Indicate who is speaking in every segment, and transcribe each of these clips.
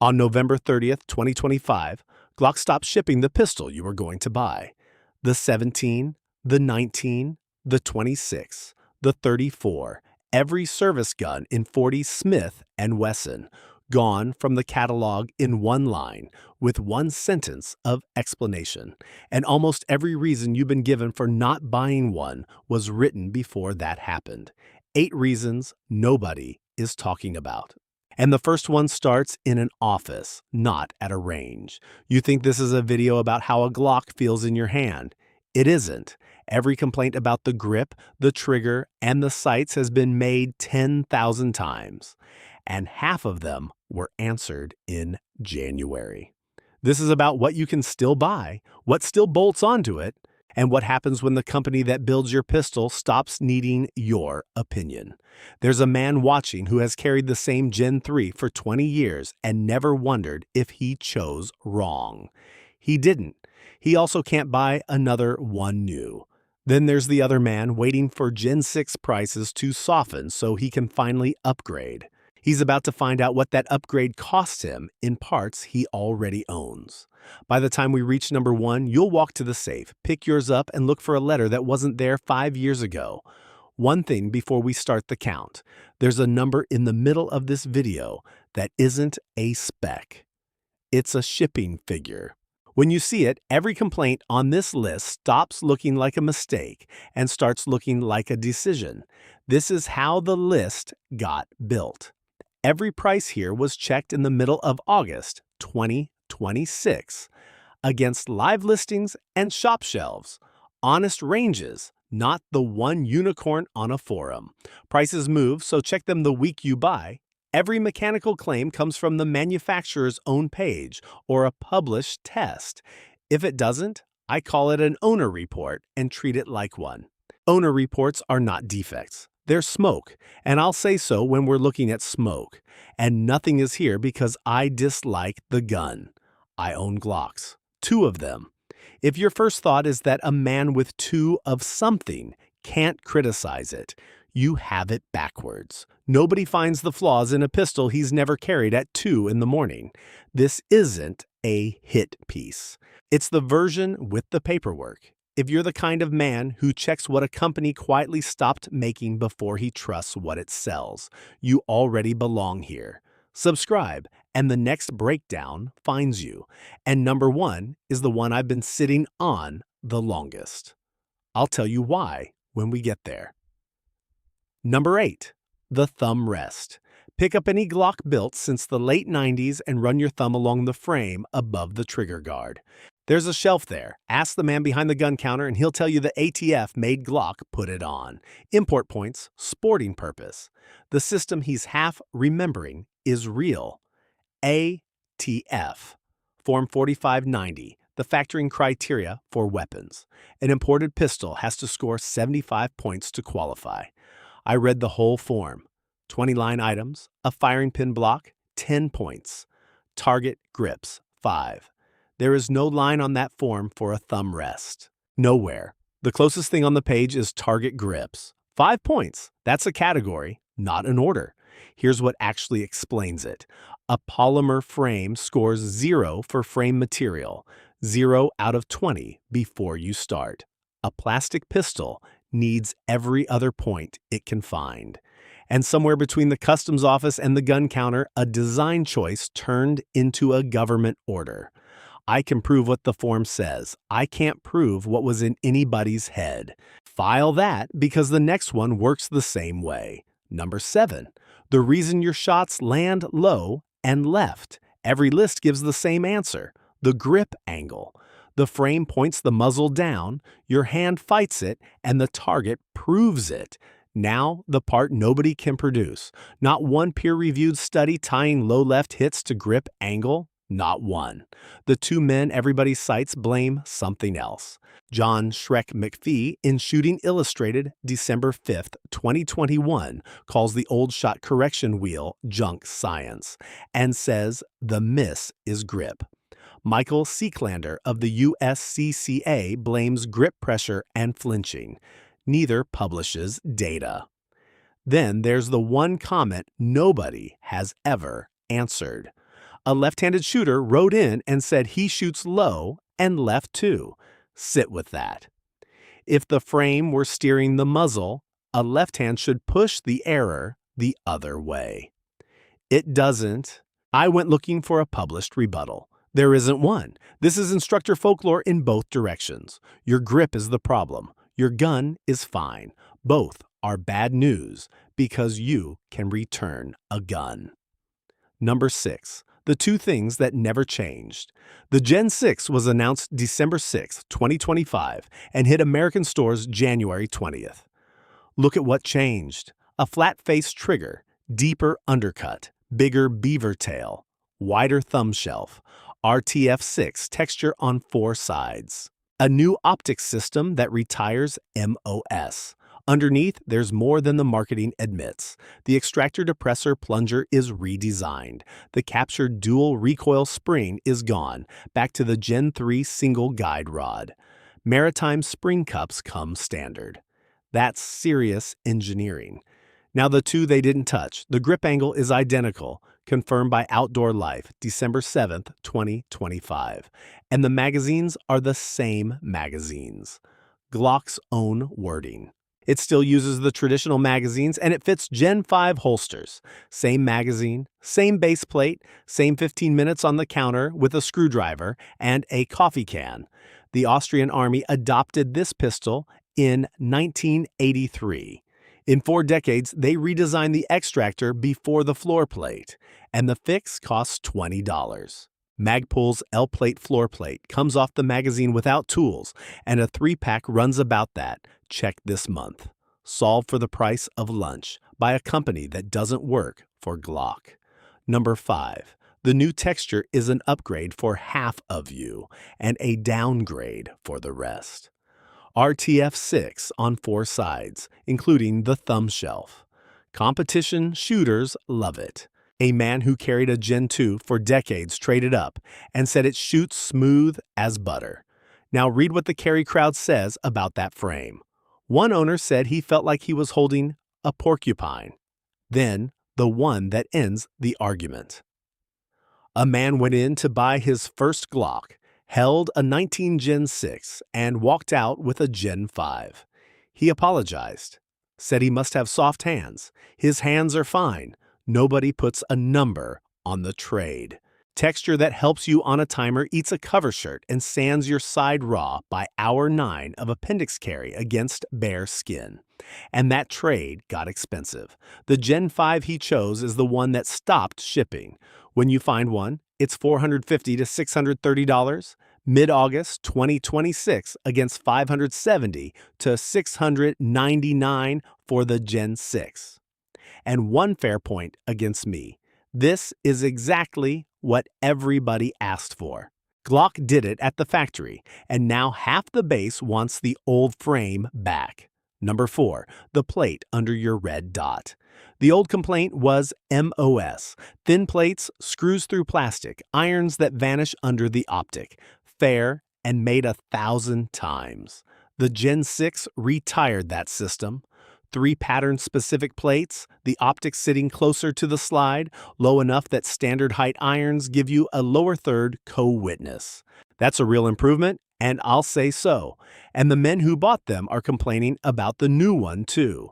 Speaker 1: On November 30th, 2025, Glock stopped shipping the pistol you were going to buy. The 17, the 19, the 26, the 34, every service gun in 40 Smith & Wesson, gone from the catalog in one line with one sentence of explanation. And almost every reason you've been given for not buying one was written before that happened. 8 reasons nobody is talking about. And the first one starts in an office, not at a range. You think this is a video about how a Glock feels in your hand. It isn't. Every complaint about the grip, the trigger, and the sights has been made 10,000 times. And half of them were answered in January. This is about what you can still buy, what still bolts onto it, and what happens when the company that builds your pistol stops needing your opinion. There's a man watching who has carried the same Gen 3 for 20 years and never wondered if he chose wrong. He didn't. He also can't buy another one new. Then there's the other man waiting for Gen 6 prices to soften so he can finally upgrade. He's about to find out what that upgrade costs him in parts he already owns. By the time we reach number 1, you'll walk to the safe, pick yours up, and look for a letter that wasn't there 5 years ago. One thing before we start the count. There's a number in the middle of this video that isn't a spec. It's a shipping figure. When you see it, every complaint on this list stops looking like a mistake and starts looking like a decision. This is how the list got built. Every price here was checked in the middle of August 2026 against live listings and shop shelves. Honest ranges, not the one unicorn on a forum. Prices move, so check them the week you buy. Every mechanical claim comes from the manufacturer's own page or a published test. If it doesn't, I call it an owner report and treat it like one. Owner reports are not defects. They're smoke, and I'll say so when we're looking at smoke. And nothing is here because I dislike the gun. I own Glocks, 2 of them. If your first thought is that a man with 2 of something can't criticize it, you have it backwards. Nobody finds the flaws in a pistol he's never carried at 2 in the morning. This isn't a hit piece. It's the version with the paperwork. If you're the kind of man who checks what a company quietly stopped making before he trusts what it sells, you already belong here. Subscribe, and the next breakdown finds you. And number 1 is the one I've been sitting on the longest. I'll tell you why when we get there. Number 8, the thumb rest. Pick up any Glock built since the late 90s and run your thumb along the frame above the trigger guard. There's a shelf there. Ask the man behind the gun counter and he'll tell you the ATF made Glock put it on. Import points, sporting purpose. The system he's half remembering is real. ATF. Form 4590, the factoring criteria for weapons. An imported pistol has to score 75 points to qualify. I read the whole form. 20 line items, a firing pin block, 10 points. Target grips, 5. There is no line on that form for a thumb rest. Nowhere. The closest thing on the page is target grips. 5 points. That's a category, not an order. Here's what actually explains it. A polymer frame scores 0 for frame material, 0 out of 20 before you start. A plastic pistol needs every other point it can find. And somewhere between the customs office and the gun counter, a design choice turned into a government order. I can prove what the form says. I can't prove what was in anybody's head. File that because the next one works the same way. Number 7, the reason your shots land low and left. Every list gives the same answer. The grip angle. The frame points the muzzle down, your hand fights it, and the target proves it. Now, the part nobody can produce. Not one peer-reviewed study tying low left hits to grip angle. Not one. The 2 men everybody cites blame something else. John Shrek McPhee in Shooting Illustrated, December 5th, 2021, calls the old shot correction wheel junk science and says the miss is grip. Michael Seeklander of the USCCA blames grip pressure and flinching. Neither publishes data. Then there's the one comment nobody has ever answered. A left-handed shooter wrote in and said he shoots low and left too. Sit with that. If the frame were steering the muzzle, a left hand should push the error the other way. It doesn't. I went looking for a published rebuttal. There isn't one. This is instructor folklore in both directions. Your grip is the problem. Your gun is fine. Both are bad news because you can return a gun. Number 6. The two things that never changed. The Gen 6 was announced December 6, 2025, and hit American stores January 20th. Look at what changed. A flat-face trigger, deeper undercut, bigger beaver tail, wider thumb shelf, RTF6 texture on 4 sides. A new optics system that retires MOS. Underneath, there's more than the marketing admits. The extractor depressor plunger is redesigned. The captured dual recoil spring is gone, back to the Gen 3 single guide rod. Maritime spring cups come standard. That's serious engineering. Now the two they didn't touch. The grip angle is identical, confirmed by Outdoor Life, December 7th, 2025. And the magazines are the same magazines. Glock's own wording. It still uses the traditional magazines and it fits Gen 5 holsters. Same magazine, same base plate, same 15 minutes on the counter with a screwdriver and a coffee can. The Austrian Army adopted this pistol in 1983. In 4 decades, they redesigned the extractor before the floor plate, and the fix costs $20. Magpul's L-plate floor plate comes off the magazine without tools, and a 3-pack runs about that. Check this month. Solve for the price of lunch by a company that doesn't work for Glock. Number 5. The new texture is an upgrade for half of you and a downgrade for the rest. RTF6 on 4 sides, including the thumb shelf. Competition shooters love it. A man who carried a Gen 2 for decades traded up and said it shoots smooth as butter. Now read what the carry crowd says about that frame. One owner said he felt like he was holding a porcupine. Then, the one that ends the argument. A man went in to buy his first Glock, held a 19 Gen 6, and walked out with a Gen 5. He apologized, said he must have soft hands. His hands are fine. Nobody puts a number on the trade. Texture that helps you on a timer eats a cover shirt and sands your side raw by hour 9 of appendix carry against bare skin. And that trade got expensive. The Gen 5 he chose is the one that stopped shipping. When you find one, it's $450 to $630. Mid-August 2026 against $570 to $699 for the Gen 6. And one fair point against me. This is exactly what everybody asked for. Glock did it at the factory, and now half the base wants the old frame back. Number 4, the plate under your red dot. The old complaint was MOS, thin plates, screws through plastic, irons that vanish under the optic. Fair and made 1,000 times. The Gen 6 retired that system. 3 pattern-specific plates, the optic sitting closer to the slide, low enough that standard height irons give you a lower third co-witness. That's a real improvement, and I'll say so. And the men who bought them are complaining about the new one, too.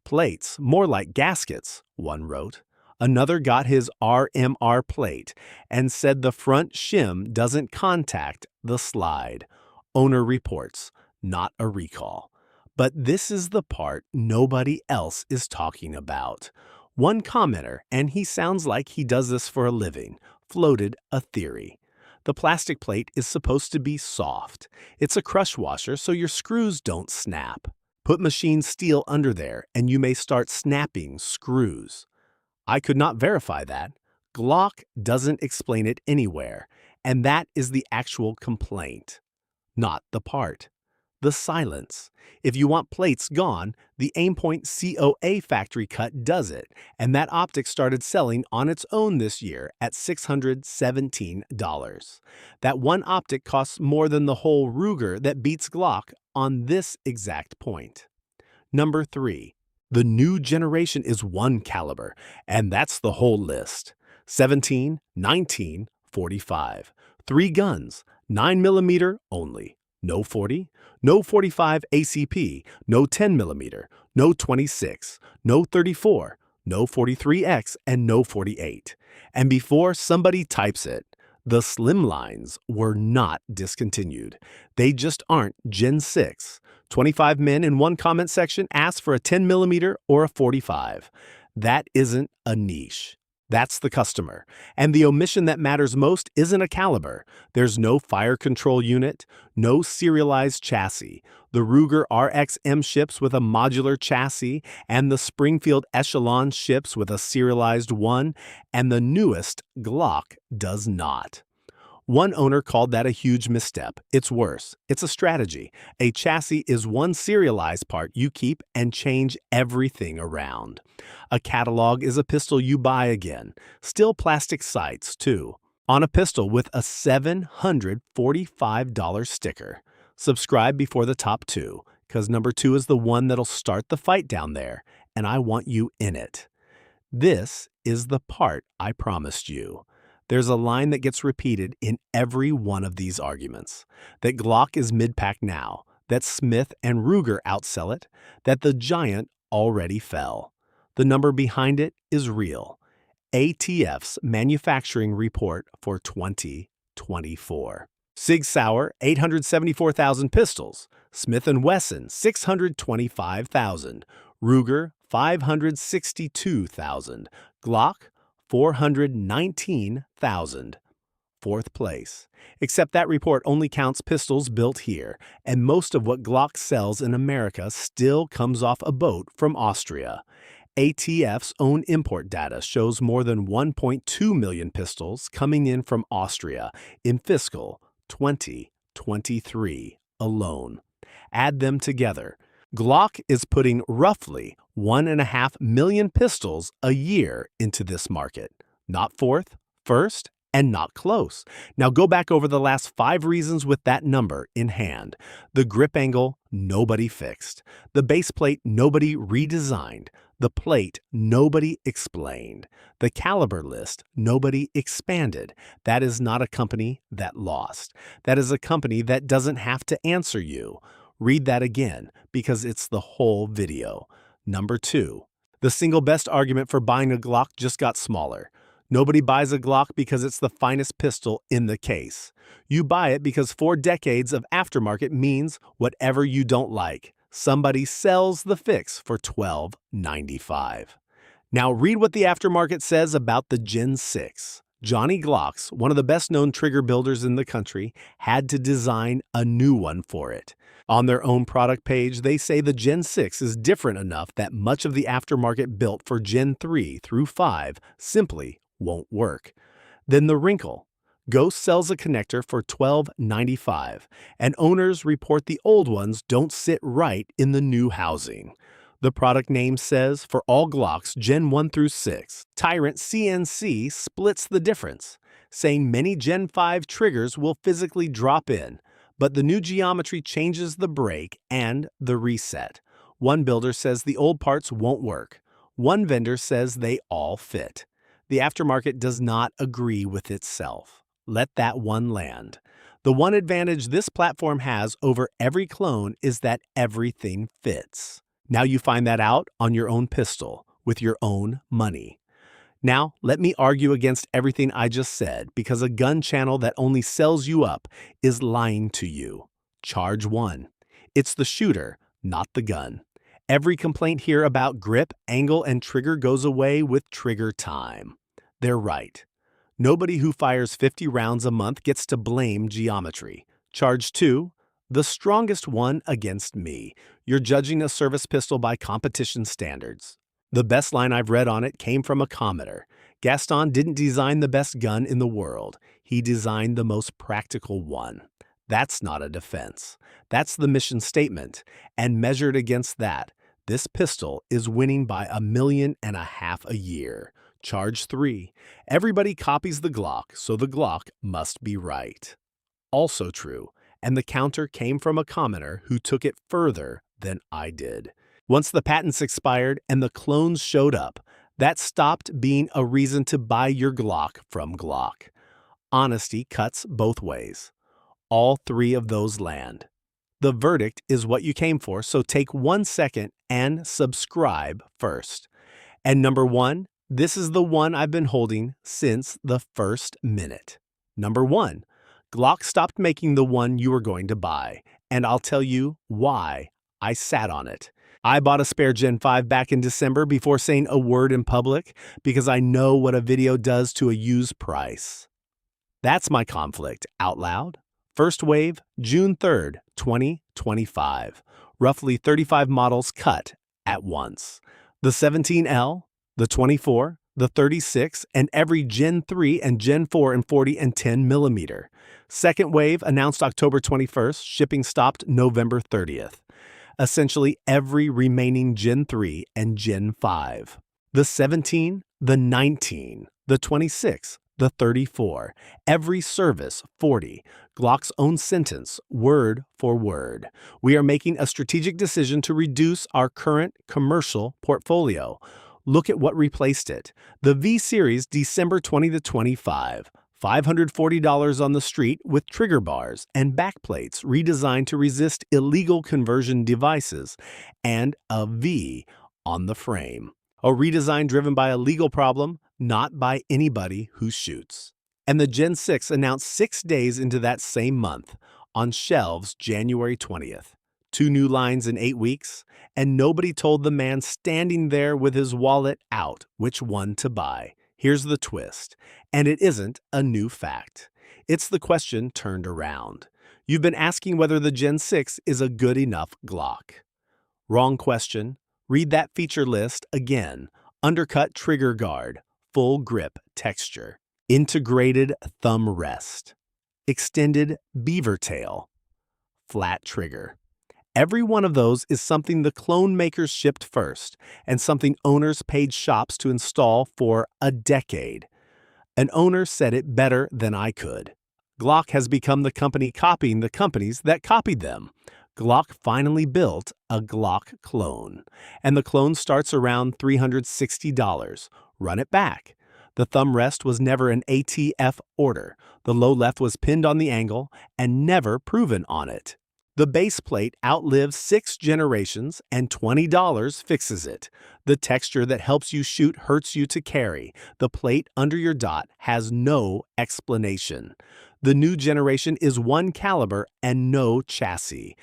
Speaker 1: Plates, more like gaskets, one wrote. Another got his RMR plate and said the front shim doesn't contact the slide. Owner reports, not a recall. But this is the part nobody else is talking about. One commenter, and he sounds like he does this for a living, floated a theory. The plastic plate is supposed to be soft. It's a crush washer so your screws don't snap. Put machined steel under there and you may start snapping screws. I could not verify that. Glock doesn't explain it anywhere, and that is the actual complaint, not the part. The silence. If you want plates gone, the Aimpoint COA factory cut does it, and that optic started selling on its own this year at $617. That one optic costs more than the whole Ruger that beats Glock on this exact point. Number 3. The new generation is one caliber, and that's the whole list. 17, 19, 45. 3 guns, 9mm only. No 40, no 45 ACP, no 10mm, no 26, no 34, no 43X, and no 48. And before somebody types it, the slimlines were not discontinued. They just aren't Gen 6. 25 men in one comment section asked for a 10mm or a 45. That isn't a niche. That's the customer. And the omission that matters most isn't a caliber. There's no fire control unit, no serialized chassis. The Ruger RXM ships with a modular chassis, and the Springfield Echelon ships with a serialized one, and the newest Glock does not. One owner called that a huge misstep. It's worse. It's a strategy. A chassis is one serialized part you keep and change everything around. A catalog is a pistol you buy again. Still plastic sights, too. On a pistol with a $745 sticker. Subscribe before the top 2, because number 2 is the one that'll start the fight down there, and I want you in it. This is the part I promised you. There's a line that gets repeated in every one of these arguments. That Glock is mid-pack now, that Smith and Ruger outsell it, that the giant already fell. The number behind it is real. ATF's manufacturing report for 2024. Sig Sauer, 874,000 pistols. Smith & Wesson, 625,000. Ruger, 562,000. Glock, 419,000. Fourth place. Except that report only counts pistols built here, and most of what Glock sells in America still comes off a boat from Austria. ATF's own import data shows more than 1.2 million pistols coming in from Austria in fiscal 2023 alone. Add them together. Glock is putting roughly 1.5 million pistols a year into this market. Not fourth, first, and not close. Now go back over the last 5 reasons with that number in hand. The grip angle, nobody fixed. The baseplate, nobody redesigned. The plate, nobody explained. The caliber list, nobody expanded. That is not a company that lost. That is a company that doesn't have to answer you. Read that again, because it's the whole video. Number 2, the single best argument for buying a Glock just got smaller. Nobody buys a Glock because it's the finest pistol in the case. You buy it because 4 decades of aftermarket means whatever you don't like, somebody sells the fix for $12.95. Now read what the aftermarket says about the Gen 6. Johnny Glocks, one of the best-known trigger builders in the country, had to design a new one for it. On their own product page, they say the Gen 6 is different enough that much of the aftermarket built for Gen 3 through 5 simply won't work. Then the wrinkle. Ghost sells a connector for $12.95, and owners report the old ones don't sit right in the new housing. The product name says for all Glocks Gen 1 through 6, Tyrant CNC splits the difference, saying many Gen 5 triggers will physically drop in, but the new geometry changes the break and the reset. One builder says the old parts won't work. One vendor says they all fit. The aftermarket does not agree with itself. Let that one land. The one advantage this platform has over every clone is that everything fits. Now you find that out on your own pistol, with your own money. Now, let me argue against everything I just said, because a gun channel that only sells you up is lying to you. Charge 1. It's the shooter, not the gun. Every complaint here about grip, angle, and trigger goes away with trigger time. They're right. Nobody who fires 50 rounds a month gets to blame geometry. Charge 2. The strongest one against me. You're judging a service pistol by competition standards. The best line I've read on it came from a commenter. Gaston didn't design the best gun in the world. He designed the most practical one. That's not a defense. That's the mission statement. And measured against that, this pistol is winning by 1.5 million a year. Charge 3. Everybody copies the Glock, so the Glock must be right. Also true. And the counter came from a commenter who took it further than I did. Once the patents expired and the clones showed up, That stopped being a reason to buy your Glock from Glock. Honesty cuts both ways. All three of those land. The verdict is what you came for, so take 1 second and subscribe first. And number one, this is the one I've been holding since the first minute. Number one, Glock stopped making the one you were going to buy, and I'll tell you why I sat on it. I bought a spare Gen 5 back in December before saying a word in public because I know what a video does to a used price. That's my conflict out loud. First wave, June 3rd, 2025. Roughly 35 models cut at once. The 17L, the 24, the 36, and every Gen 3 and Gen 4 and 40 and 10 millimeter. Second wave announced October 21st, shipping stopped November 30th. Essentially every remaining Gen 3 and Gen 5. The 17, the 19, the 26, the 34, every service 40, Glock's own sentence, word for word. We are making a strategic decision to reduce our current commercial portfolio. Look at what replaced it. The V-Series December 2025. $540 on the street with trigger bars and backplates redesigned to resist illegal conversion devices, and a V on the frame. A redesign driven by a legal problem, not by anybody who shoots. And the Gen 6 announced 6 days into that same month, on shelves January 20th. 2 new lines in 8 weeks, and nobody told the man standing there with his wallet out which one to buy. Here's the twist, and it isn't a new fact. It's the question turned around. You've been asking whether the Gen 6 is a good enough Glock. Wrong question. Read that feature list again. Undercut trigger guard, full grip texture, integrated thumb rest, extended beaver tail, flat trigger. Every one of those is something the clone makers shipped first, and something owners paid shops to install for a decade. An owner said it better than I could. Glock has become the company copying the companies that copied them. Glock finally built a Glock clone, and the clone starts around $360. Run it back. The thumb rest was never an ATF order. The low left was pinned on the angle and never proven on it. The base plate outlives 6 generations, and $20 fixes it. The texture that helps you shoot hurts you to carry. The plate under your dot has no explanation. The new generation is one caliber and no chassis.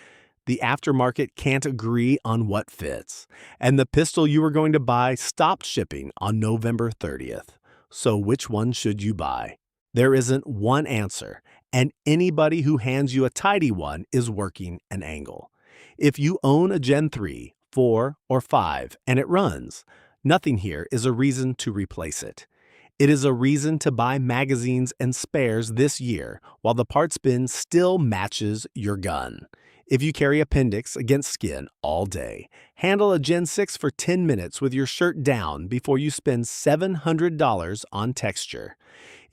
Speaker 1: The aftermarket can't agree on what fits. And the pistol you were going to buy stopped shipping on November 30th. So which one should you buy? There isn't one answer, and anybody who hands you a tidy one is working an angle. If you own a Gen 3, 4, or 5 and it runs, nothing here is a reason to replace it. It is a reason to buy magazines and spares this year while the parts bin still matches your gun. If you carry appendix against skin all day, handle a Gen 6 for 10 minutes with your shirt down before you spend $700 on texture.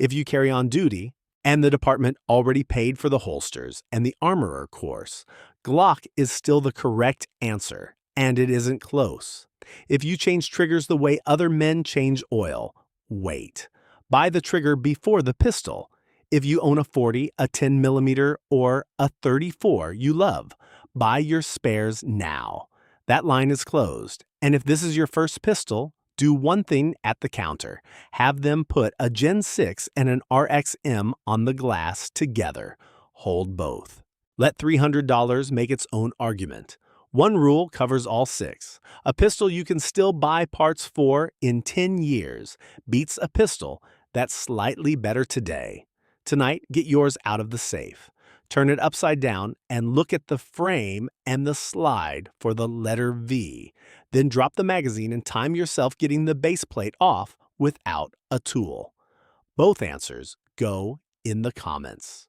Speaker 1: If you carry on duty, and the department already paid for the holsters and the armorer course, Glock is still the correct answer, and it isn't close. If you change triggers the way other men change oil, wait. Buy the trigger before the pistol. If you own a 40, a 10 millimeter, or a 34 you love, buy your spares now. That line is closed, and if this is your first pistol, do one thing at the counter. Have them put a Gen 6 and an RXM on the glass together. Hold both. Let $300 make its own argument. One rule covers all 6. A pistol you can still buy parts for in 10 years beats a pistol that's slightly better today. Tonight, get yours out of the safe. Turn it upside down and look at the frame and the slide for the letter V. Then drop the magazine and time yourself getting the base plate off without a tool. Both answers go in the comments.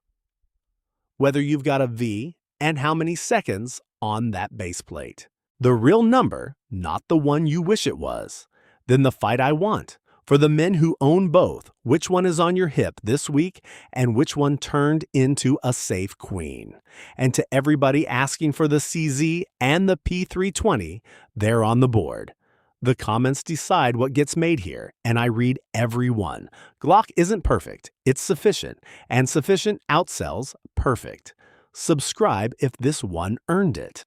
Speaker 1: Whether you've got a V and how many seconds on that base plate. The real number, not the one you wish it was. Then the fight I want. For the men who own both, which one is on your hip this week and which one turned into a safe queen? And to everybody asking for the CZ and the P320, they're on the board. The comments decide what gets made here, and I read every one. Glock isn't perfect, it's sufficient, and sufficient outsells perfect. Subscribe if this one earned it.